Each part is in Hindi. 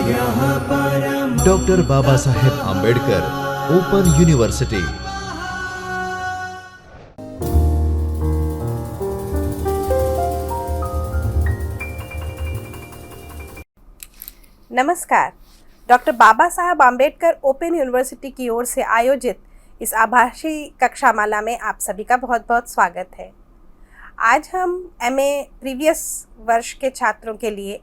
Doctor Baba Saheb Ambedkar open university. नमस्कार। डॉक्टर बाबा साहब आंबेडकर ओपन यूनिवर्सिटी की ओर से आयोजित इस आभासी कक्षामाला में आप सभी का बहुत बहुत स्वागत है। आज हम एमए प्रीवियस वर्ष के छात्रों के लिए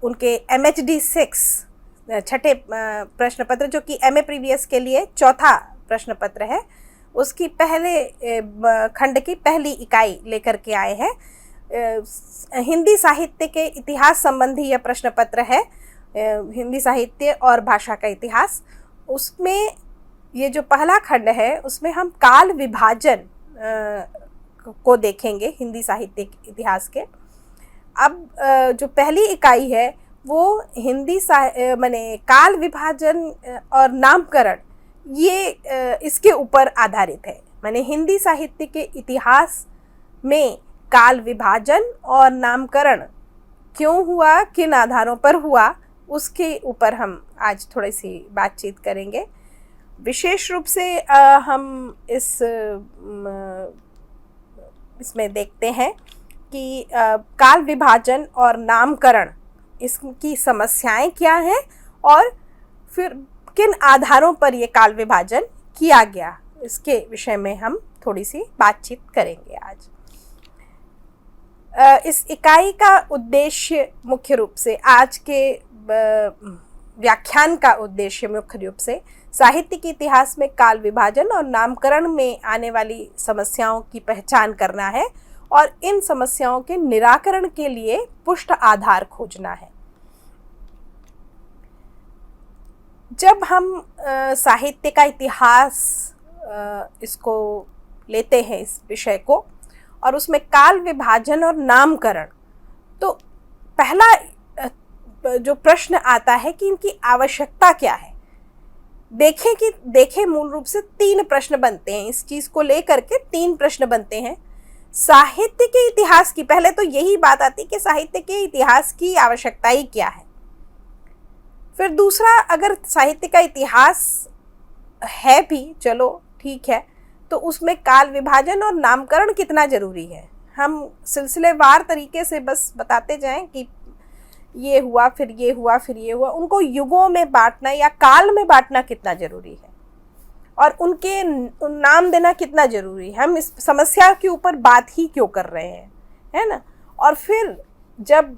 उनके MHD 6 छठे प्रश्न पत्र, जो कि एमए प्रीवियस के लिए चौथा प्रश्न पत्र है, उसकी पहले खंड की पहली इकाई लेकर के आए हैं। हिंदी साहित्य के इतिहास संबंधी यह प्रश्न पत्र है, हिंदी साहित्य और भाषा का इतिहास। उसमें ये जो पहला खंड है उसमें हम काल विभाजन को देखेंगे हिंदी साहित्य के इतिहास के। अब जो पहली इकाई है वो हिंदी माने काल विभाजन और नामकरण, ये इसके ऊपर आधारित है। माने हिंदी साहित्य के इतिहास में काल विभाजन और नामकरण क्यों हुआ, किन आधारों पर हुआ, उसके ऊपर हम आज थोड़ी सी बातचीत करेंगे। विशेष रूप से हम इसमें देखते हैं कि काल विभाजन और नामकरण, इसकी समस्याएं क्या हैं और फिर किन आधारों पर ये काल विभाजन किया गया, इसके विषय में हम थोड़ी सी बातचीत करेंगे आज। इस इकाई का उद्देश्य मुख्य रूप से, आज के व्याख्यान का उद्देश्य मुख्य रूप से साहित्य के इतिहास में काल विभाजन और नामकरण में आने वाली समस्याओं की पहचान करना है और इन समस्याओं के निराकरण के लिए पुष्ट आधार खोजना है। जब हम साहित्य का इतिहास इसको लेते हैं, इस विषय को, और उसमें काल विभाजन और नामकरण, तो पहला जो प्रश्न आता है कि इनकी आवश्यकता क्या है। देखें मूल रूप से 3 प्रश्न बनते हैं, इस चीज को लेकर के 3 प्रश्न बनते हैं। साहित्य के इतिहास की, पहले तो यही बात आती कि साहित्य के इतिहास की आवश्यकता ही क्या है। फिर दूसरा, अगर साहित्य का इतिहास है भी, चलो ठीक है, तो उसमें काल विभाजन और नामकरण कितना जरूरी है। हम सिलसिलेवार तरीके से बस बताते जाएं कि ये हुआ, फिर ये हुआ, फिर ये हुआ। उनको युगों में बांटना या काल में बांटना कितना जरूरी है और उनके नाम देना कितना जरूरी है। हम इस समस्या के ऊपर बात ही क्यों कर रहे हैं, है ना। और फिर जब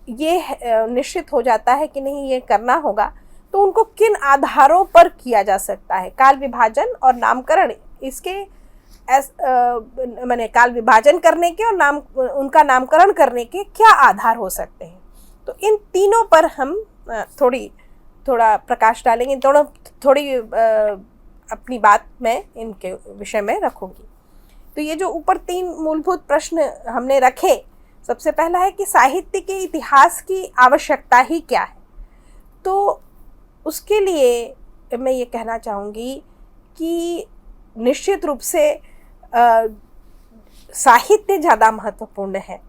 ये निश्चित हो जाता है कि नहीं, ये करना होगा, तो उनको किन आधारों पर किया जा सकता है। काल विभाजन और नामकरण, इसके माने काल विभाजन करने के और उनका नामकरण करने के क्या आधार हो सकते हैं। तो इन तीनों पर हम थोड़ा प्रकाश डालेंगे, थोड़ी अपनी बात मैं इनके विषय में रखूंगी। तो ये जो ऊपर 3 मूलभूत प्रश्न हमने रखे, सबसे पहला है कि साहित्य के इतिहास की आवश्यकता ही क्या है। तो उसके लिए मैं ये कहना चाहूँगी कि निश्चित रूप से साहित्य ज़्यादा महत्वपूर्ण है।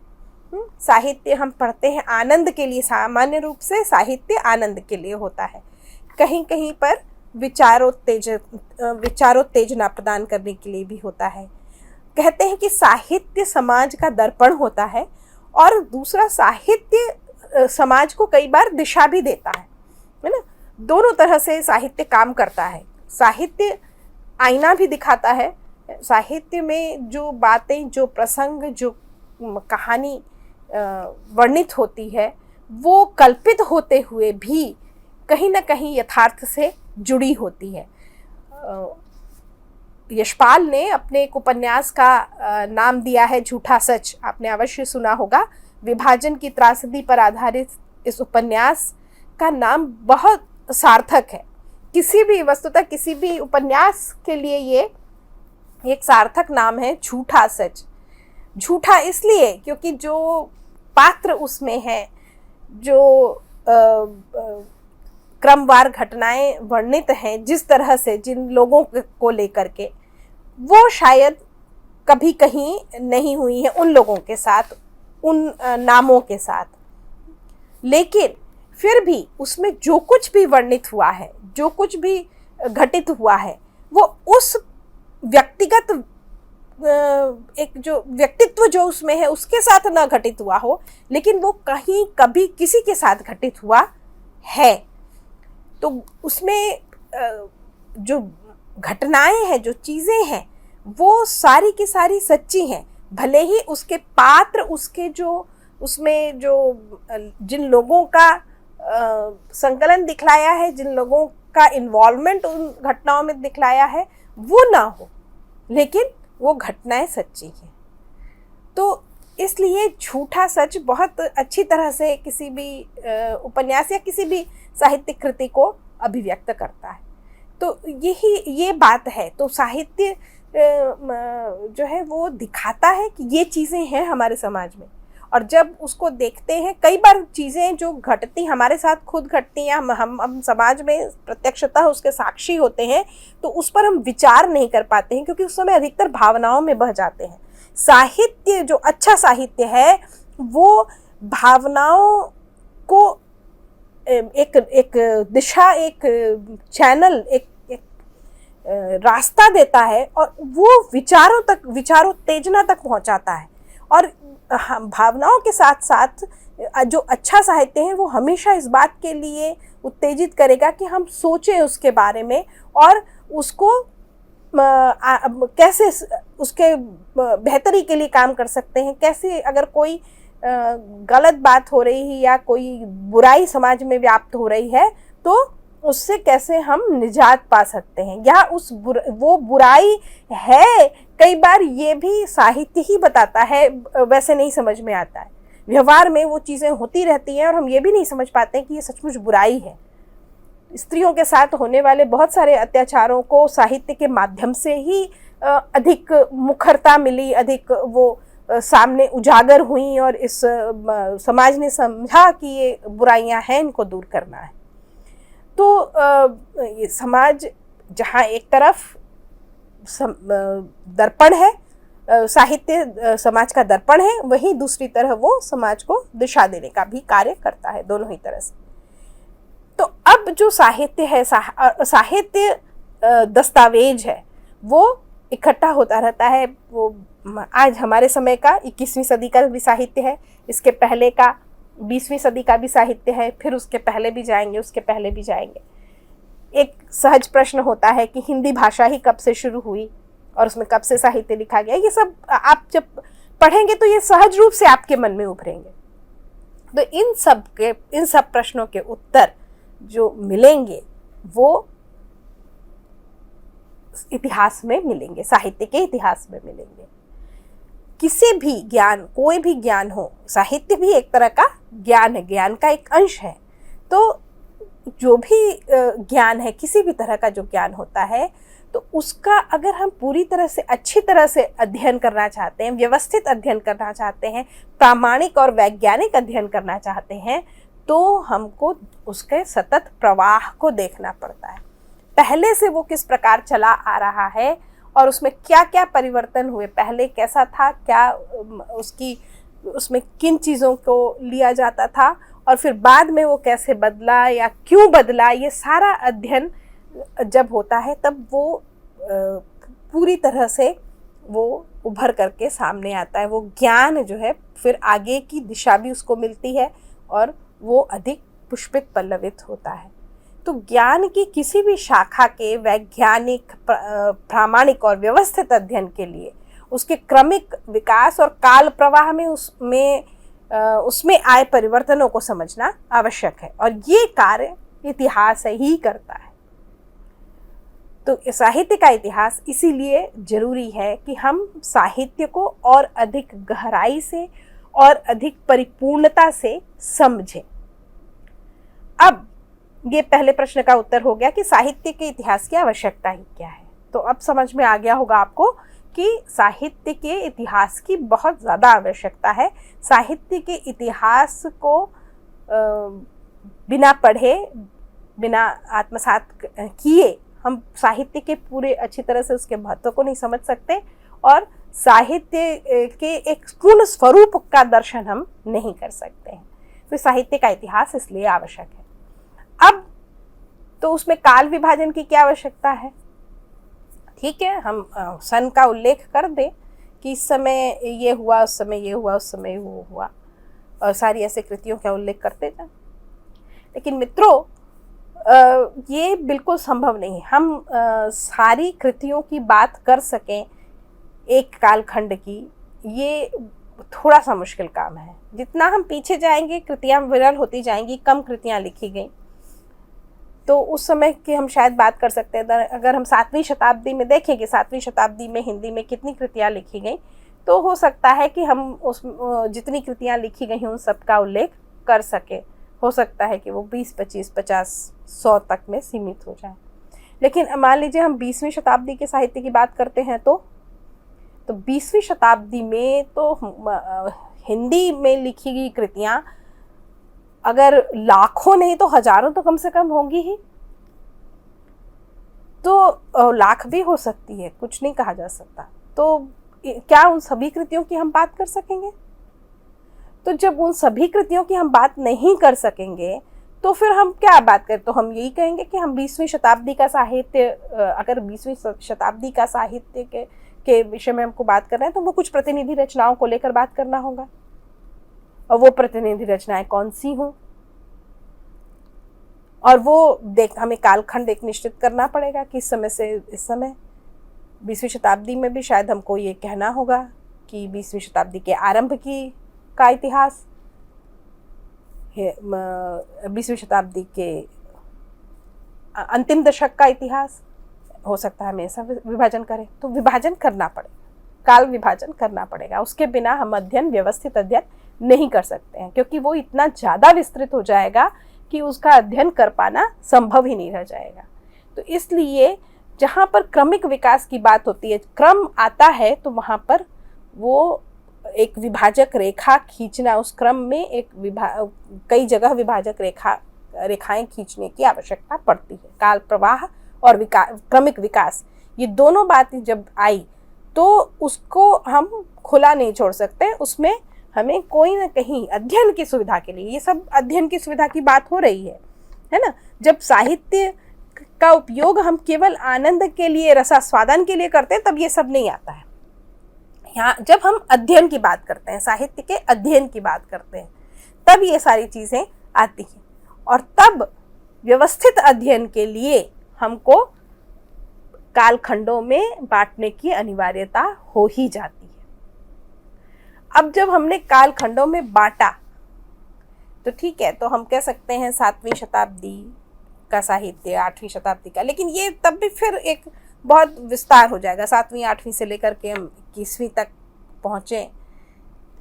साहित्य हम पढ़ते हैं आनंद के लिए, सामान्य रूप से साहित्य आनंद के लिए होता है। कहीं कहीं पर विचारोत्तेजना प्रदान करने के लिए भी होता है। कहते हैं कि साहित्य समाज का दर्पण होता है और दूसरा, साहित्य समाज को कई बार दिशा भी देता है ना। दोनों तरह से साहित्य काम करता है। साहित्य आईना भी दिखाता है। साहित्य में जो बातें, जो प्रसंग, जो कहानी वर्णित होती है, वो कल्पित होते हुए भी कहीं ना कहीं यथार्थ से जुड़ी होती है। यशपाल ने अपने एक उपन्यास का नाम दिया है झूठा सच। आपने अवश्य सुना होगा। विभाजन की त्रासदी पर आधारित इस उपन्यास का नाम बहुत सार्थक है। वस्तुतः किसी भी उपन्यास के लिए ये एक सार्थक नाम है, झूठा सच। झूठा इसलिए क्योंकि जो पात्र उसमें है, जो क्रमवार घटनाएं वर्णित हैं, जिस तरह से, जिन लोगों को लेकर के, वो शायद कभी कहीं नहीं हुई है उन लोगों के साथ, उन नामों के साथ। लेकिन फिर भी उसमें जो कुछ भी वर्णित हुआ है, जो कुछ भी घटित हुआ है, वो उस व्यक्तिगत एक जो व्यक्तित्व जो उसमें है उसके साथ ना घटित हुआ हो, लेकिन वो कहीं कभी किसी के साथ घटित हुआ है। तो उसमें जो घटनाएं हैं, जो चीज़ें हैं, वो सारी की सारी सच्ची हैं। भले ही उसके पात्र, उसके जो उसमें जो जिन लोगों का संकलन दिखलाया है, जिन लोगों का इन्वॉल्वमेंट उन घटनाओं में दिखलाया है, वो ना हो, लेकिन वो घटनाएं सच्ची हैं। तो इसलिए झूठा सच बहुत अच्छी तरह से किसी भी उपन्यास या किसी भी साहित्यिक कृति को अभिव्यक्त करता है। तो ये बात है। तो साहित्य जो है वो दिखाता है कि ये चीज़ें हैं हमारे समाज में, और जब उसको देखते हैं, कई बार चीज़ें जो घटती हमारे साथ खुद घटती हैं, हम समाज में प्रत्यक्षतः उसके साक्षी होते हैं, तो उस पर हम विचार नहीं कर पाते हैं, क्योंकि उस समय अधिकतर भावनाओं में बह जाते हैं। साहित्य, जो अच्छा साहित्य है, वो भावनाओं को एक दिशा, एक चैनल, एक रास्ता देता है, और वो विचारोत्तेजना तक पहुंचाता है। और भावनाओं के साथ साथ जो अच्छा साहित्य है वो हमेशा इस बात के लिए उत्तेजित करेगा कि हम सोचें उसके बारे में, और उसको कैसे उसके बेहतरी के लिए काम कर सकते हैं, कैसे अगर कोई गलत बात हो रही है या कोई बुराई समाज में व्याप्त हो रही है, तो उससे कैसे हम निजात पा सकते हैं, या वो बुराई है, कई बार ये भी साहित्य ही बताता है, वैसे नहीं समझ में आता है। व्यवहार में वो चीज़ें होती रहती हैं और हम ये भी नहीं समझ पाते कि ये सचमुच बुराई है। स्त्रियों के साथ होने वाले बहुत सारे अत्याचारों को साहित्य के माध्यम से ही अधिक मुखरता मिली, अधिक वो सामने उजागर हुई, और इस समाज ने समझा कि ये बुराइयां हैं, इनको दूर करना है। तो ये समाज जहाँ एक तरफ दर्पण है, साहित्य समाज का दर्पण है, वहीं दूसरी तरफ वो समाज को दिशा देने का भी कार्य करता है, दोनों ही तरह से। तो अब जो साहित्य है, साहित्य दस्तावेज है, वो इकट्ठा होता रहता है। वो आज हमारे समय का 21वीं सदी का भी साहित्य है, इसके पहले का 20वीं सदी का भी साहित्य है, फिर उसके पहले भी जाएंगे, उसके पहले भी जाएंगे। एक सहज प्रश्न होता है कि हिंदी भाषा ही कब से शुरू हुई और उसमें कब से साहित्य लिखा गया। ये सब आप जब पढ़ेंगे तो ये सहज रूप से आपके मन में उभरेंगे। तो इन सब प्रश्नों के उत्तर जो मिलेंगे वो इतिहास में मिलेंगे, साहित्य के इतिहास में मिलेंगे। किसी भी ज्ञान, कोई भी ज्ञान हो, साहित्य भी एक तरह का ज्ञान है, ज्ञान का एक अंश है। तो जो भी ज्ञान है, किसी भी तरह का जो ज्ञान होता है, तो उसका अगर हम पूरी तरह से अच्छी तरह से अध्ययन करना चाहते हैं, व्यवस्थित अध्ययन करना चाहते हैं, प्रामाणिक और वैज्ञानिक अध्ययन करना चाहते हैं, तो हमको उसके सतत प्रवाह को देखना पड़ता है। पहले से वो किस प्रकार चला आ रहा है और उसमें क्या क्या परिवर्तन हुए, पहले कैसा था, क्या उसमें किन चीज़ों को लिया जाता था, और फिर बाद में वो कैसे बदला या क्यों बदला, ये सारा अध्ययन जब होता है तब वो पूरी तरह से वो उभर करके सामने आता है। वो ज्ञान जो है फिर आगे की दिशा भी उसको मिलती है और वो अधिक पुष्पित पल्लवित होता है। तो ज्ञान की किसी भी शाखा के वैज्ञानिक, प्रामाणिक और व्यवस्थित अध्ययन के लिए उसके क्रमिक विकास और काल प्रवाह में उसमें आए परिवर्तनों को समझना आवश्यक है, और ये कार्य इतिहास ही करता है। तो साहित्य का इतिहास इसीलिए जरूरी है कि हम साहित्य को और अधिक गहराई से और अधिक परिपूर्णता से समझें। अब ये पहले प्रश्न का उत्तर हो गया कि साहित्य के इतिहास की आवश्यकता ही क्या है। तो अब समझ में आ गया होगा आपको कि साहित्य के इतिहास की बहुत ज़्यादा आवश्यकता है। साहित्य के इतिहास को बिना पढ़े, बिना आत्मसात किए हम साहित्य के पूरे अच्छी तरह से उसके महत्व को नहीं समझ सकते, और साहित्य के एक पूर्ण स्वरूप का दर्शन हम नहीं कर सकते हैं। फिर साहित्य का इतिहास इसलिए आवश्यक है। अब तो उसमें काल विभाजन की क्या आवश्यकता है? ठीक है, हम सन का उल्लेख कर दें कि इस समय ये हुआ, उस समय ये हुआ, उस समय वो हुआ, और सारी ऐसे कृतियों का उल्लेख करते जाएं। लेकिन मित्रों, ये बिल्कुल संभव नहीं। हम सारी कृतियों की बात कर सकें एक कालखंड की, ये थोड़ा सा मुश्किल काम है। जितना हम पीछे जाएंगे कृतियाँ विरल होती जाएंगी, कम कृतियाँ लिखी गई। तो उस समय की हम शायद बात कर सकते हैं। अगर हम 7वीं शताब्दी में देखेंगे, 7वीं शताब्दी में हिंदी में कितनी कृतियाँ लिखी गई, तो हो सकता है कि हम उस जितनी कृतियाँ लिखी गई हैं उन सब का उल्लेख कर सके। हो सकता है कि वो 20, 25, 50, 100 तक में सीमित हो जाए। लेकिन मान लीजिए हम 20वीं शताब्दी के साहित्य की बात करते हैं तो 20वीं शताब्दी में तो हिंदी में लिखी गई कृतियाँ अगर लाखों नहीं तो हजारों तो कम से कम होंगी ही। तो लाख भी हो सकती है, कुछ नहीं कहा जा सकता। तो क्या उन सभी कृतियों की हम बात कर सकेंगे? तो जब उन सभी कृतियों की हम बात नहीं कर सकेंगे तो फिर हम क्या बात करें? तो हम यही कहेंगे कि हम 20वीं शताब्दी का साहित्य, अगर 20वीं शताब्दी का साहित्य के विषय में हमको बात कर रहे हैं तो वो कुछ प्रतिनिधि रचनाओं को लेकर बात करना होगा। और वो प्रतिनिधि रचनाएं कौन सी हों, और वो हमें कालखंड एक निश्चित करना पड़ेगा कि इस समय से इस समय। 20वीं शताब्दी में भी शायद हमको ये कहना होगा कि 20वीं शताब्दी के आरंभ का इतिहास, 20वीं शताब्दी के अंतिम दशक का इतिहास। हो सकता है हमें ऐसा विभाजन करें, तो विभाजन करना पड़ेगा, काल विभाजन करना पड़ेगा। उसके बिना हम व्यवस्थित अध्ययन नहीं कर सकते हैं, क्योंकि वो इतना ज़्यादा विस्तृत हो जाएगा कि उसका अध्ययन कर पाना संभव ही नहीं रह जाएगा। तो इसलिए जहाँ पर क्रमिक विकास की बात होती है, क्रम आता है, तो वहाँ पर वो एक विभाजक रेखा खींचना, उस क्रम में एक कई जगह विभाजक रेखाएं खींचने की आवश्यकता पड़ती है। काल प्रवाह और क्रमिक विकास, ये दोनों बातें जब आई तो उसको हम खुला नहीं छोड़ सकते। उसमें हमें कोई ना कहीं अध्ययन की सुविधा के लिए, ये सब अध्ययन की सुविधा की बात हो रही है ना। जब साहित्य का उपयोग हम केवल आनंद के लिए, रसास्वादन के लिए करते हैं, तब ये सब नहीं आता है। यहाँ जब हम अध्ययन की बात करते हैं, साहित्य के अध्ययन की बात करते हैं, तब ये सारी चीज़ें आती हैं। और तब व्यवस्थित अध्ययन के लिए हमको कालखंडों में बांटने की अनिवार्यता हो ही जाती है। अब जब हमने कालखंडों में बांटा तो ठीक है, तो हम कह सकते हैं 7वीं शताब्दी का साहित्य, 8वीं शताब्दी का, लेकिन ये तब भी फिर एक बहुत विस्तार हो जाएगा। 7वीं 8वीं से लेकर के हम 21वीं तक पहुँचें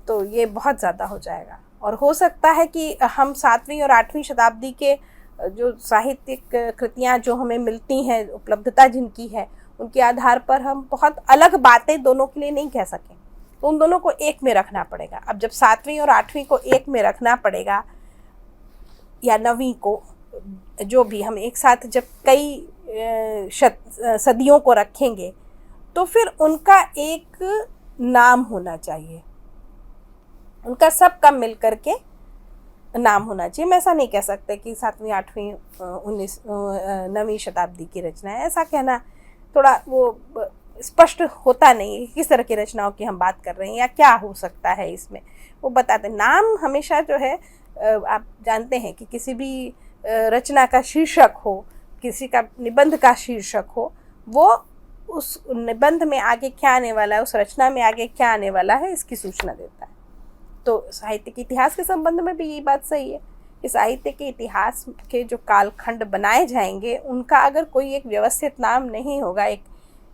तो ये बहुत ज़्यादा हो जाएगा। और हो सकता है कि हम 7वीं और 8वीं शताब्दी के जो साहित्यिक कृतियाँ जो हमें मिलती हैं, उपलब्धता जिनकी है, उनके आधार पर हम बहुत अलग बातें दोनों के लिए नहीं कह सकें, तो उन दोनों को एक में रखना पड़ेगा। अब जब 7वीं और 8वीं को एक में रखना पड़ेगा, या 9वीं को, जो भी हम एक साथ जब कई सदियों को रखेंगे, तो फिर उनका एक नाम होना चाहिए, उनका सब का मिल करके नाम होना चाहिए। मैं ऐसा नहीं कह सकते कि 7वीं 8वीं 9वीं शताब्दी की रचना है। ऐसा कहना थोड़ा वो स्पष्ट होता नहीं, किस तरह की रचनाओं की हम बात कर रहे हैं या क्या हो सकता है इसमें, वो बताते। नाम हमेशा जो है, आप जानते हैं कि किसी भी रचना का शीर्षक हो, किसी का निबंध का शीर्षक हो, वो उस निबंध में आगे क्या आने वाला है, उस रचना में आगे क्या आने वाला है, इसकी सूचना देता है। तो साहित्य के इतिहास के संबंध में भी यही बात सही है कि साहित्य के इतिहास के जो कालखंड बनाए जाएंगे, उनका अगर कोई एक व्यवस्थित नाम नहीं होगा, एक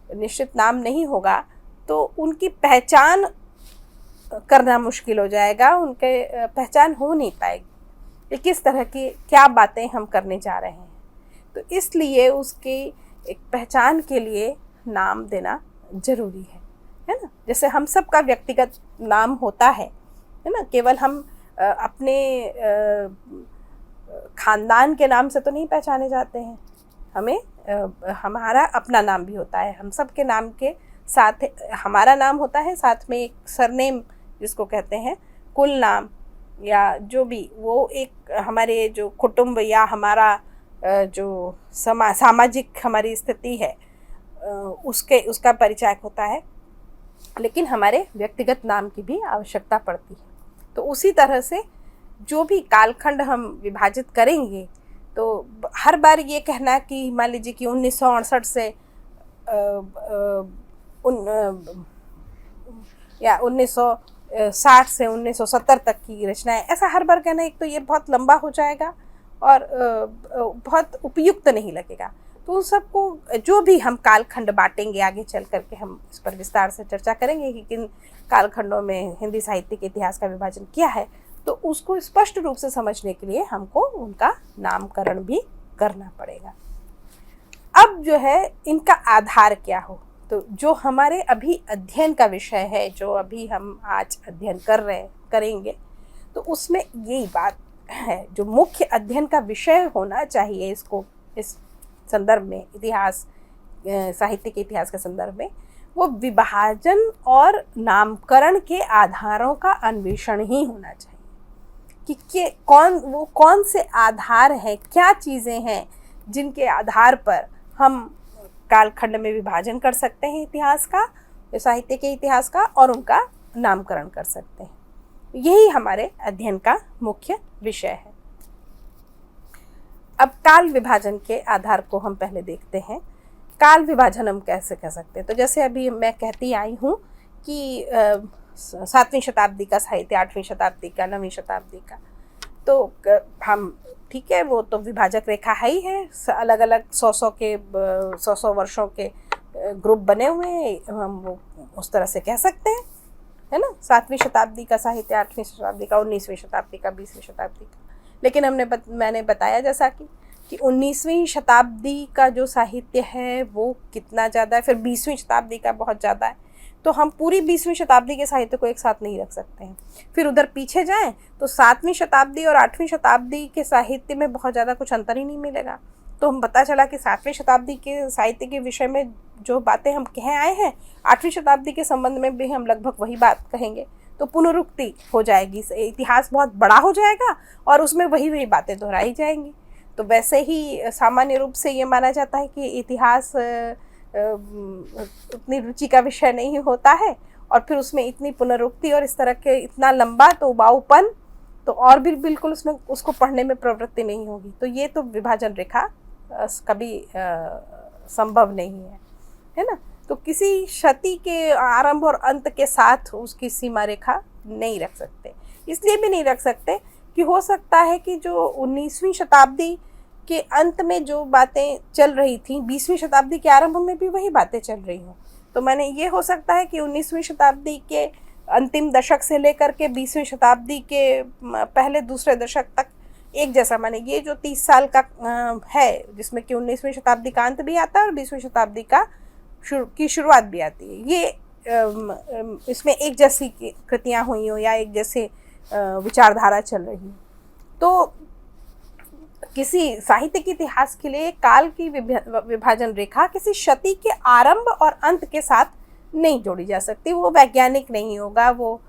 निश्चित नाम नहीं होगा, तो उनकी पहचान करना मुश्किल हो जाएगा, उनके पहचान हो नहीं पाएगी कि किस तरह की क्या बातें हम करने जा रहे हैं। तो इसलिए उसकी एक पहचान के लिए नाम देना ज़रूरी है ना। जैसे हम सब का व्यक्तिगत नाम होता है ना, केवल हम अपने ख़ानदान के नाम से तो नहीं पहचाने जाते हैं, हमें हमारा अपना नाम भी होता है। हम सब के नाम के साथ हमारा नाम होता है, साथ में एक सरनेम जिसको कहते हैं कुल नाम, या जो भी, वो एक हमारे जो कुटुंब या हमारा जो सामाजिक हमारी स्थिति है उसका परिचायक होता है, लेकिन हमारे व्यक्तिगत नाम की भी आवश्यकता पड़ती है। तो उसी तरह से जो भी कालखंड हम विभाजित करेंगे, तो हर बार ये कहना कि मान लीजिए कि 1968 से या 1960 से 1970 तक की रचनाएं, ऐसा हर बार कहना एक तो ये बहुत लंबा हो जाएगा और बहुत उपयुक्त नहीं लगेगा। तो उन सबको जो भी हम कालखंड बांटेंगे, आगे चल करके हम इस पर विस्तार से चर्चा करेंगे कि किन कालखंडों में हिंदी साहित्य के इतिहास का विभाजन किया है। तो उसको स्पष्ट रूप से समझने के लिए हमको उनका नामकरण भी करना पड़ेगा। अब जो है इनका आधार क्या हो, तो जो हमारे अभी अध्ययन का विषय है, जो अभी हम आज अध्ययन करेंगे, तो उसमें यही बात है, जो मुख्य अध्ययन का विषय होना चाहिए इसको, इस संदर्भ में, इतिहास साहित्य के इतिहास के संदर्भ में, वो विभाजन और नामकरण के आधारों का अन्वेषण ही होना चाहिए कि कौन से आधार हैं, क्या चीज़ें हैं जिनके आधार पर हम कालखंड में विभाजन कर सकते हैं इतिहास का, साहित्य के इतिहास का, और उनका नामकरण कर सकते हैं। यही हमारे अध्ययन का मुख्य विषय है। अब काल विभाजन के आधार को हम पहले देखते हैं। काल विभाजन हम कैसे कह सकते हैं? तो जैसे अभी मैं कहती आई हूँ कि 7वीं शताब्दी का साहित्य, 8वीं शताब्दी का, 9वीं शताब्दी का, तो हम ठीक है, वो तो विभाजक रेखा है ही है, अलग अलग 100 वर्षों के ग्रुप बने हुए हैं, हम वो उस तरह से कह सकते हैं, है ना। 7वीं शताब्दी का साहित्य, 8वीं शताब्दी का, 19वीं शताब्दी का, 20वीं शताब्दी का। लेकिन मैंने बताया जैसा कि 19वीं शताब्दी का जो साहित्य है वो कितना ज़्यादा है, फिर 20वीं शताब्दी का बहुत ज़्यादा है, तो हम पूरी 20वीं शताब्दी के साहित्य को एक साथ नहीं रख सकते हैं। फिर उधर पीछे जाएं तो 7वीं शताब्दी और 8वीं शताब्दी के साहित्य में बहुत ज़्यादा कुछ अंतर ही नहीं मिलेगा। तो हम पता चला कि 7वीं शताब्दी के साहित्य के विषय में जो बातें हम कह आए हैं, 8वीं शताब्दी के संबंध में भी हम लगभग वही बात कहेंगे। तो पुनरुक्ति हो जाएगी, इतिहास बहुत बड़ा हो जाएगा और उसमें वही बातें दोहराई जाएंगी। तो वैसे ही सामान्य रूप से ये माना जाता है कि इतिहास उतनी रुचि का विषय नहीं होता है, और फिर उसमें इतनी पुनरुक्ति और इस तरह के इतना लंबा तो उबाऊपन, तो और भी बिल्कुल उसमें उसको पढ़ने में प्रवृत्ति नहीं होगी। तो ये तो विभाजन रेखा कभी संभव नहीं है ना। तो किसी शती के आरंभ और अंत के साथ उसकी सीमा रेखा नहीं रख सकते। इसलिए भी नहीं रख सकते कि हो सकता है कि जो 19वीं शताब्दी के अंत में जो बातें चल रही थी, 20वीं शताब्दी के आरंभ में भी वही बातें चल रही हों। तो मैंने ये हो सकता है कि 19वीं शताब्दी के अंतिम दशक से लेकर के 20वीं शताब्दी के पहले दूसरे दशक तक एक जैसा, माने ये जो 30 साल का है, जिसमें कि 19वीं शताब्दी का अंत भी आता है और 20वीं शताब्दी की शुरुआत भी आती है, ये इसमें एक जैसी कृतियाँ हुई हो या एक जैसे विचारधारा चल रही हो। तो किसी साहित्य के इतिहास के लिए काल की विभाजन रेखा किसी शती के आरंभ और अंत के साथ नहीं जोड़ी जा सकती। वो वैज्ञानिक नहीं होगा, वो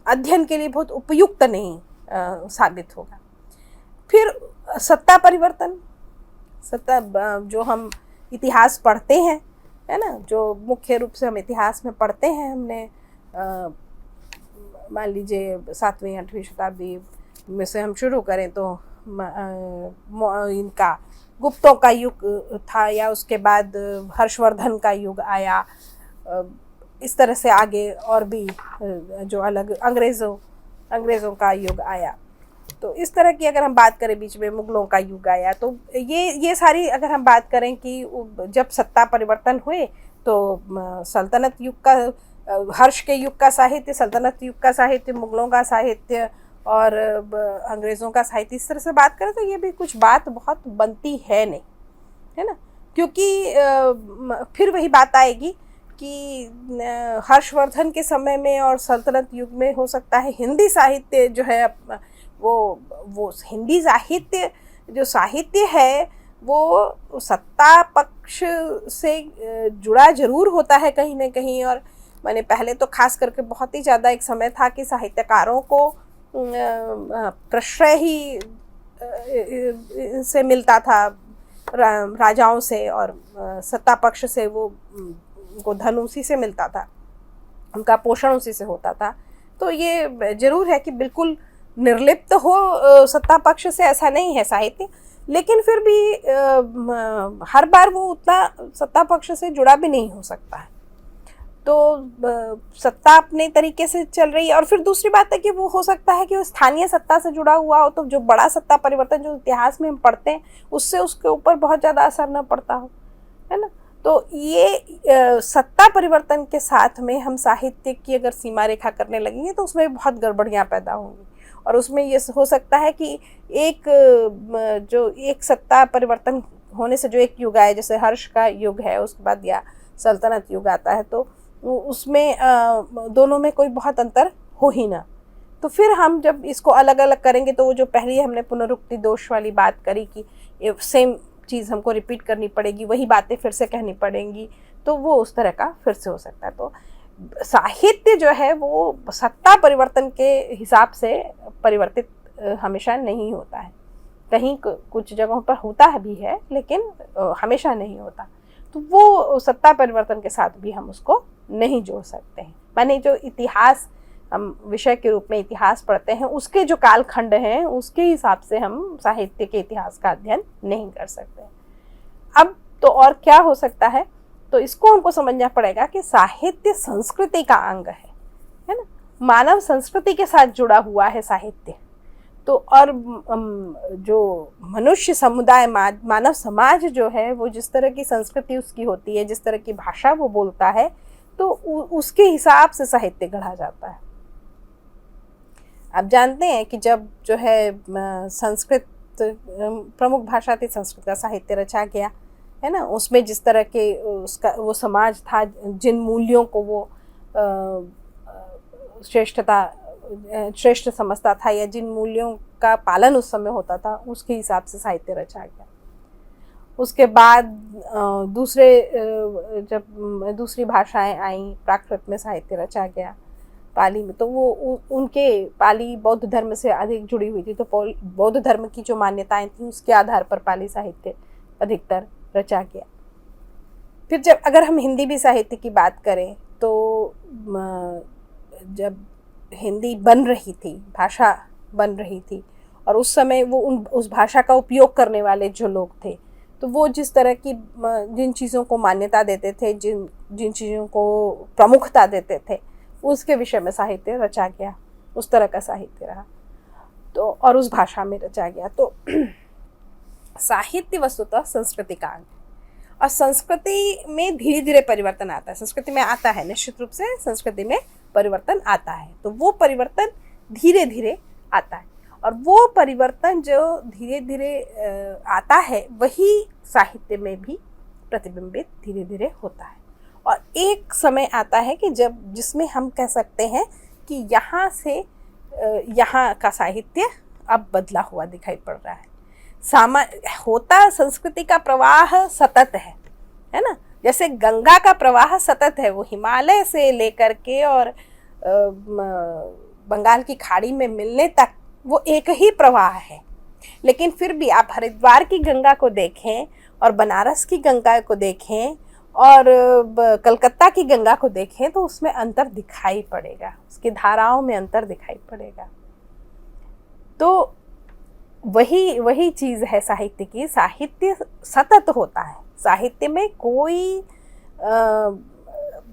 अध्ययन के लिए बहुत उपयुक्त नहीं साबित होगा। फिर सत्ता परिवर्तन, जो हम इतिहास पढ़ते हैं, है ना, जो मुख्य रूप से हम इतिहास में पढ़ते हैं, हमने मान लीजिए 7वीं 8वीं शताब्दी में से हम शुरू करें तो इनका गुप्तों का युग था, या उसके बाद हर्षवर्धन का युग आया, इस तरह से आगे और भी जो अलग अंग्रेज़ों का युग आया। तो इस तरह की अगर हम बात करें, बीच में मुगलों का युग आया, तो ये सारी अगर हम बात करें कि जब सत्ता परिवर्तन हुए तो सल्तनत युग का, हर्ष के युग का साहित्य, सल्तनत युग का साहित्य, मुगलों का साहित्य और अंग्रेज़ों का साहित्य, इस तरह से बात करें तो ये भी कुछ बात बहुत बनती है नहीं, है ना। क्योंकि फिर वही बात आएगी कि हर्षवर्धन के समय में और सल्तनत युग में हो सकता है हिंदी साहित्य जो है वो हिंदी साहित्य जो साहित्य है वो सत्ता पक्ष से जुड़ा जरूर होता है कहीं ना कहीं, और मैंने पहले तो खास करके बहुत ही ज़्यादा एक समय था कि साहित्यकारों को प्रश्रय ही से मिलता था, राजाओं से और सत्ता पक्ष से, वो उनको धन उसी से मिलता था, उनका पोषण उसी से होता था। तो ये जरूर है कि बिल्कुल निर्लिप्त हो सत्ता पक्ष से, ऐसा नहीं है साहित्य, लेकिन फिर भी हर बार वो उतना सत्ता पक्ष से जुड़ा भी नहीं हो सकता है। तो सत्ता अपने तरीके से चल रही है, और फिर दूसरी बात है कि वो हो सकता है कि वो स्थानीय सत्ता से जुड़ा हुआ हो, तो जो बड़ा सत्ता परिवर्तन जो इतिहास में हम पढ़ते हैं उससे उसके ऊपर बहुत ज़्यादा असर न पड़ता हो, है ना। तो ये सत्ता परिवर्तन के साथ में हम साहित्य की अगर सीमा रेखा करने लगेंगे तो उसमें बहुत गड़बड़ियाँ पैदा होंगी, और उसमें ये हो सकता है कि एक सत्ता परिवर्तन होने से जो एक युग आए, जैसे हर्ष का युग है, उसके बाद या सल्तनत युग आता है, तो उसमें दोनों में कोई बहुत अंतर हो ही ना। तो फिर हम जब इसको अलग अलग करेंगे तो वो जो पहले हमने पुनरुक्ति दोष वाली बात करी कि सेम चीज़ हमको रिपीट करनी पड़ेगी, वही बातें फिर से कहनी पड़ेंगी, तो वो उस तरह का फिर से हो सकता है। तो साहित्य जो है वो सत्ता परिवर्तन के हिसाब से परिवर्तित हमेशा नहीं होता है, कहीं कुछ जगहों पर होता है भी है, लेकिन हमेशा नहीं होता। तो वो सत्ता परिवर्तन के साथ भी हम उसको नहीं जोड़ सकते हैं। माने जो इतिहास हम विषय के रूप में इतिहास पढ़ते हैं, उसके जो कालखंड हैं उसके हिसाब से हम साहित्य के इतिहास का अध्ययन नहीं कर सकते। अब तो और क्या हो सकता है, तो इसको हमको समझना पड़ेगा कि साहित्य संस्कृति का अंग है ना, मानव संस्कृति के साथ जुड़ा हुआ है साहित्य। तो और जो मनुष्य समुदाय, मानव समाज जो है, वो जिस तरह की संस्कृति उसकी होती है, जिस तरह की भाषा वो बोलता है, तो उसके हिसाब से साहित्य गढ़ा जाता है। आप जानते हैं कि जब जो है संस्कृत प्रमुख भाषा थी, संस्कृत का साहित्य रचा गया, है ना, उसमें जिस तरह के उसका वो समाज था, जिन मूल्यों को वो श्रेष्ठ समझता था, या जिन मूल्यों का पालन उस समय होता था, उसके हिसाब से साहित्य रचा गया। उसके बाद जब दूसरी भाषाएं आई, प्राकृत में साहित्य रचा गया, पाली में, तो वो उनके पाली बौद्ध धर्म से अधिक जुड़ी हुई थी, तो बौद्ध धर्म की जो मान्यताएं थी उसके आधार पर पाली साहित्य अधिकतर रचा गया। फिर जब अगर हम हिंदी भी साहित्य की बात करें, तो जब हिंदी बन रही थी, भाषा बन रही थी, और उस समय वो उस भाषा का उपयोग करने वाले जो लोग थे, तो वो जिस तरह की जिन चीज़ों को मान्यता देते थे, जिन चीज़ों को प्रमुखता देते थे, उसके विषय में साहित्य रचा गया, उस तरह का साहित्य रहा, तो और उस भाषा में रचा गया। तो साहित्य वस्तुतः संस्कृति का अंग, और संस्कृति में धीरे धीरे परिवर्तन आता है, संस्कृति में आता है, निश्चित रूप से संस्कृति में परिवर्तन आता है। तो वो परिवर्तन धीरे धीरे आता है, और वो परिवर्तन जो धीरे धीरे आता है, वही साहित्य में भी प्रतिबिंबित धीरे धीरे होता है। और एक समय आता है कि जिसमें हम कह सकते हैं कि यहाँ से यहाँ का साहित्य अब बदला हुआ दिखाई पड़ रहा है। होता संस्कृति का प्रवाह सतत है ना, जैसे गंगा का प्रवाह सतत है, वो हिमालय से लेकर के और बंगाल की खाड़ी में मिलने तक वो एक ही प्रवाह है। लेकिन फिर भी आप हरिद्वार की गंगा को देखें और बनारस की गंगा को देखें और कलकत्ता की गंगा को देखें, तो उसमें अंतर दिखाई पड़ेगा, उसकी धाराओं में अंतर दिखाई पड़ेगा। तो वही चीज़ है साहित्य की। साहित्य सतत होता है, साहित्य में कोई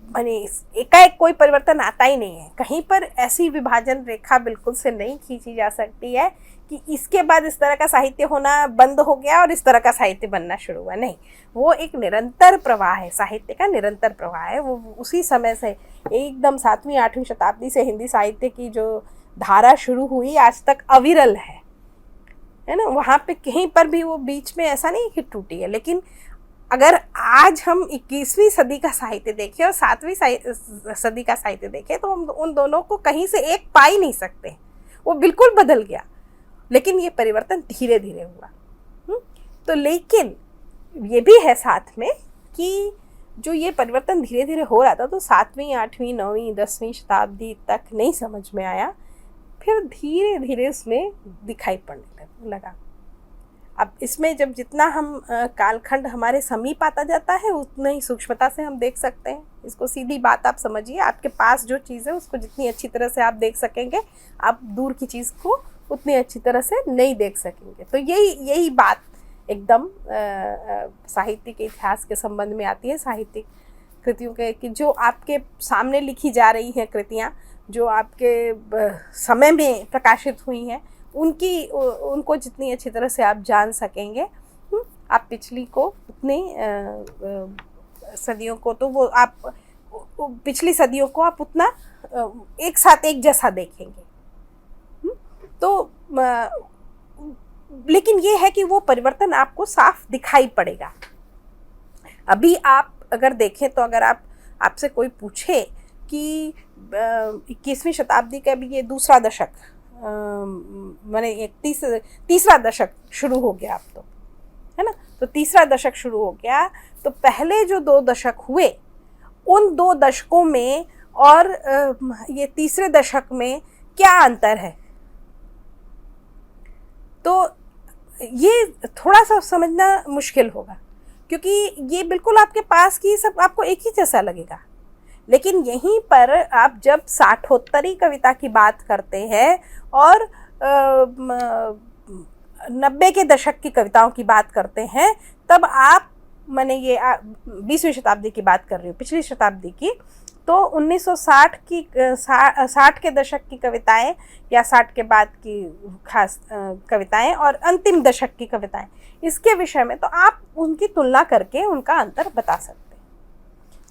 माने एकाएक कोई परिवर्तन आता ही नहीं है। कहीं पर ऐसी विभाजन रेखा बिल्कुल से नहीं खींची जा सकती है कि इसके बाद इस तरह का साहित्य होना बंद हो गया और इस तरह का साहित्य बनना शुरू हुआ, नहीं। वो एक निरंतर प्रवाह है, साहित्य का निरंतर प्रवाह है। वो उसी समय से एकदम 7वीं 8वीं शताब्दी से हिंदी साहित्य की जो धारा शुरू हुई आज तक अविरल है ना। वहाँ पे कहीं पर भी वो बीच में ऐसा नहीं कि टूटी है। लेकिन अगर आज हम 21वीं सदी का साहित्य देखें और 7वीं सदी का साहित्य देखें, तो हम उन दोनों को कहीं से एक पा ही नहीं सकते, वो बिल्कुल बदल गया। लेकिन ये परिवर्तन धीरे धीरे हुआ। तो लेकिन ये भी है साथ में कि जो ये परिवर्तन धीरे धीरे हो रहा था तो 7वीं 8वीं 9वीं 10वीं शताब्दी तक नहीं समझ में आया, फिर धीरे धीरे इसमें दिखाई पड़ने लगा। अब इसमें जब जितना हम कालखंड हमारे समीप आता जाता है उतना ही सूक्ष्मता से हम देख सकते हैं इसको। सीधी बात आप समझिए, आपके पास जो चीज़ है उसको जितनी अच्छी तरह से आप देख सकेंगे, आप दूर की चीज़ को उतनी अच्छी तरह से नहीं देख सकेंगे। तो यही बात एकदम साहित्य के इतिहास के संबंध में आती है, साहित्यिक कृतियों के, कि जो आपके सामने लिखी जा रही हैं कृतियाँ, जो आपके समय में प्रकाशित हुई हैं, उनको जितनी अच्छी तरह से आप जान सकेंगे, आप पिछली को उतनी सदियों को तो वो आप पिछली सदियों को आप उतना एक साथ एक जैसा देखेंगे। तो लेकिन ये है कि वो परिवर्तन आपको साफ दिखाई पड़ेगा। अभी आप अगर देखें तो अगर आपसे कोई पूछे कि 21वीं शताब्दी का भी ये दूसरा दशक, माने एक तीसरा दशक शुरू हो गया अब तो, है ना, तो तीसरा दशक शुरू हो गया, तो पहले जो 2 दशक हुए उन 2 दशकों में और ये तीसरे दशक में क्या अंतर है, तो ये थोड़ा सा समझना मुश्किल होगा, क्योंकि ये बिल्कुल आपके पास की सब आपको एक ही जैसा लगेगा। लेकिन यहीं पर आप जब साठोत्तरी कविता की बात करते हैं और 90 के दशक की कविताओं की बात करते हैं, तब आप, मैंने ये 20वीं शताब्दी की बात कर रही हूँ, पिछली शताब्दी की, तो 1960 की 60 के दशक की कविताएं या 60 के बाद की खास कविताएं और अंतिम दशक की कविताएं, इसके विषय में तो आप उनकी तुलना करके उनका अंतर बता सकते हैं।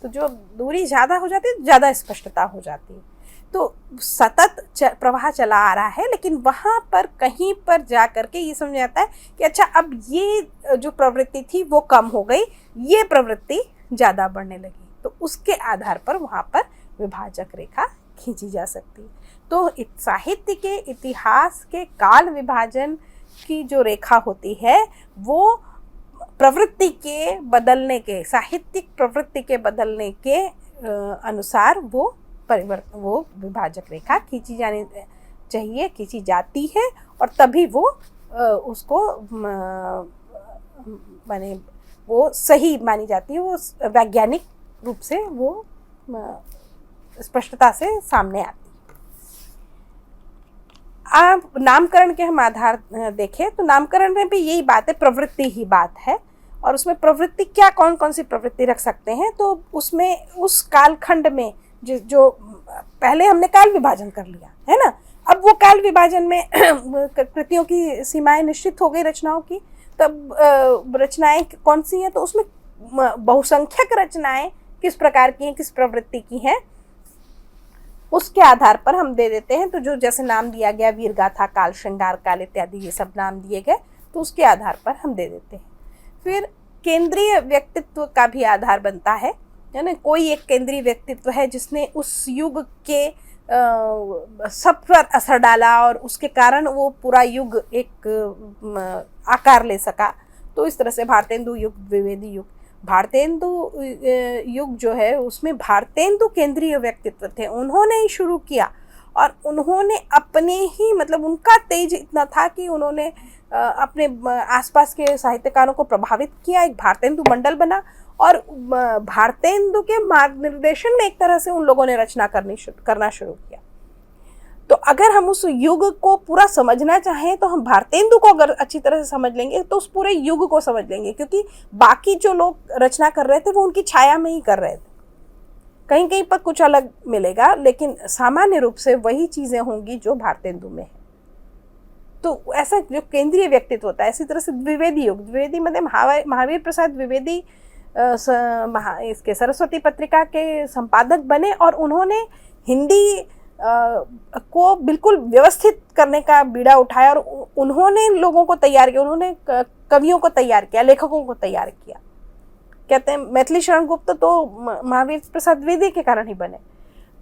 तो जो दूरी ज़्यादा हो जाती है, ज़्यादा स्पष्टता हो जाती है। तो सतत प्रवाह चला आ रहा है, लेकिन वहाँ पर कहीं पर जा करके ये समझ आता है कि अच्छा, अब ये जो प्रवृत्ति थी वो कम हो गई, ये प्रवृत्ति ज़्यादा बढ़ने लगी, तो उसके आधार पर वहाँ पर विभाजक रेखा खींची जा सकती है। तो साहित्य के इतिहास के काल विभाजन की जो रेखा होती है वो प्रवृत्ति के बदलने के, साहित्यिक प्रवृत्ति के बदलने के अनुसार वो विभाजक रेखा खींची जानी चाहिए, खींची जाती है, और तभी वो उसको माने वो सही मानी जाती है, वो वैज्ञानिक रूप से वो स्पष्टता से सामने आती है। आप नामकरण के हम आधार देखें तो नामकरण में भी यही बात है, प्रवृत्ति ही बात है, और उसमें प्रवृत्ति क्या, कौन कौन सी प्रवृत्ति रख सकते हैं, तो उसमें उस कालखंड में जो पहले हमने काल विभाजन कर लिया है ना, अब वो काल विभाजन में कृतियों की सीमाएं निश्चित हो गई रचनाओं की, तब रचनाएं कौन सी हैं, तो उसमें बहुसंख्यक रचनाएं किस प्रकार की हैं, किस प्रवृत्ति की हैं, उसके आधार पर हम दे देते हैं। तो जो जैसे नाम दिया गया वीर गाथा, काल श्रृंगार काल इत्यादि, ये सब नाम दिए गए, तो उसके आधार पर हम दे देते हैं। फिर केंद्रीय व्यक्तित्व का भी आधार बनता है ना, कोई एक केंद्रीय व्यक्तित्व है जिसने उस युग के सब पर असर डाला और उसके कारण वो पूरा युग एक आकार ले सका। तो इस तरह से भारतेंदु युग, द्विवेदी युग, भारतेंदु युग जो है उसमें भारतेंदु केंद्रीय व्यक्तित्व थे, उन्होंने ही शुरू किया और उन्होंने अपने ही, मतलब उनका तेज इतना था कि उन्होंने अपने आसपास के साहित्यकारों को प्रभावित किया, एक भारतेंदु मंडल बना और भारतेंदु के मार्गनिर्देशन में एक तरह से उन लोगों ने रचना करना शुरू किया। तो अगर हम उस युग को पूरा समझना चाहें तो हम भारतेंदु को अगर अच्छी तरह से समझ लेंगे तो उस पूरे युग को समझ लेंगे, क्योंकि बाकी जो लोग रचना कर रहे थे वो उनकी छाया में ही कर रहे थे, कहीं कहीं पर कुछ अलग मिलेगा, लेकिन सामान्य रूप से वही चीज़ें होंगी जो भारतेंदु में है। तो ऐसा जो केंद्रीय व्यक्तित्व होता है, इसी तरह से द्विवेदी युग, द्विवेदी मतलब महावीर प्रसाद द्विवेदी इसके सरस्वती पत्रिका के संपादक बने और उन्होंने हिंदी को बिल्कुल व्यवस्थित करने का बीड़ा उठाया और उन्होंने लोगों को तैयार किया, उन्होंने कवियों को तैयार किया, लेखकों को तैयार किया। कहते हैं मैथिली शरण गुप्त तो महावीर प्रसाद द्विवेदी के कारण ही बने।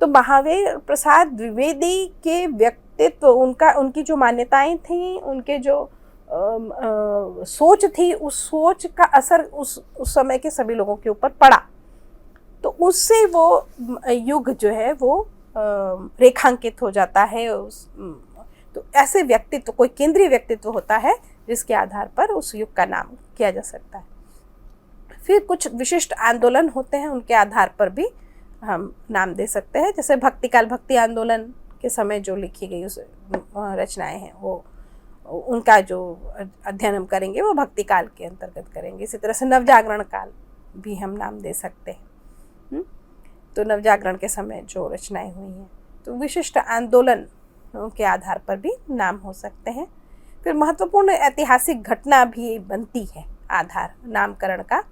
तो महावीर प्रसाद द्विवेदी के व्यक्तित्व, उनकी जो मान्यताएं थीं, उनके जो सोच थी, उस सोच का असर उस समय के सभी लोगों के ऊपर पड़ा तो उससे वो युग जो है वो रेखांकित हो जाता है। तो ऐसे व्यक्तित्व, कोई केंद्रीय व्यक्तित्व होता है जिसके आधार पर उस युग का नाम किया जा सकता है। फिर कुछ विशिष्ट आंदोलन होते हैं, उनके आधार पर भी हम नाम दे सकते हैं। जैसे भक्तिकाल, भक्ति आंदोलन के समय जो लिखी गई उस रचनाएं हैं, वो उनका जो अध्ययन हम करेंगे वो भक्ति काल के अंतर्गत करेंगे। इसी तरह से नवजागरण काल भी हम नाम दे सकते हैं। तो नवजागरण के समय जो रचनाएं हुई हैं, तो विशिष्ट आंदोलन के आधार पर भी नाम हो सकते हैं। फिर महत्वपूर्ण ऐतिहासिक घटना भी बनती है आधार नामकरण का,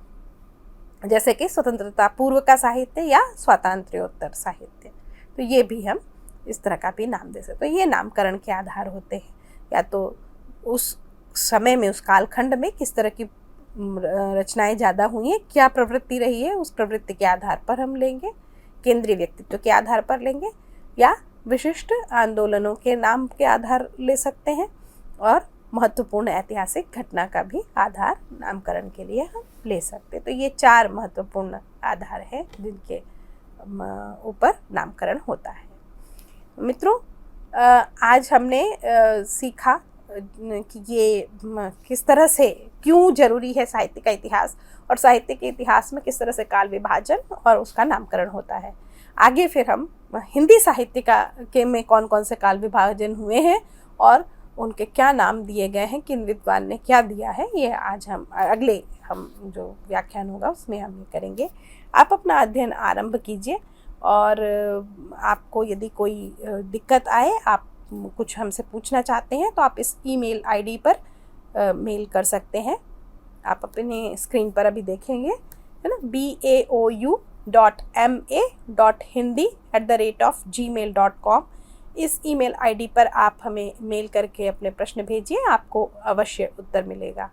जैसे कि स्वतंत्रता पूर्व का साहित्य या स्वातंत्र्योत्तर साहित्य। तो ये भी हम इस तरह का भी नाम दे सकते हैं। तो ये नामकरण के आधार होते हैं, या तो उस समय में, उस कालखंड में किस तरह की रचनाएं ज़्यादा हुई हैं, क्या प्रवृत्ति रही है, उस प्रवृत्ति के आधार पर हम लेंगे, केंद्रीय व्यक्तित्व के आधार पर लेंगे, या विशिष्ट आंदोलनों के नाम के आधार ले सकते हैं, और महत्वपूर्ण ऐतिहासिक घटना का भी आधार नामकरण के लिए हम ले सकते हैं। तो ये 4 महत्वपूर्ण आधार हैं जिनके ऊपर नामकरण होता है। मित्रों, आज हमने सीखा कि ये किस तरह से, क्यों जरूरी है साहित्य का इतिहास, और साहित्य के इतिहास में किस तरह से काल विभाजन और उसका नामकरण होता है। आगे फिर हम हिंदी साहित्य के में कौन कौन से काल विभाजन हुए हैं और उनके क्या नाम दिए गए हैं, किन विद्वान ने क्या दिया है, ये आज हम अगले जो व्याख्यान होगा उसमें हम ये करेंगे। आप अपना अध्ययन आरंभ कीजिए, और आपको यदि कोई दिक्कत आए, आप कुछ हमसे पूछना चाहते हैं, तो आप इस email ID पर मेल कर सकते हैं। आप अपने स्क्रीन पर अभी देखेंगे, है ना, baou.ma.hindi@gmail.com। इस email ID पर आप हमें मेल करके अपने प्रश्न भेजिए, आपको अवश्य उत्तर मिलेगा।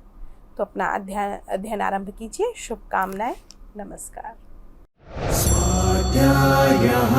तो अपना अध्ययन आरंभ कीजिए। शुभकामनाएं। नमस्कार। स्वाध्यायः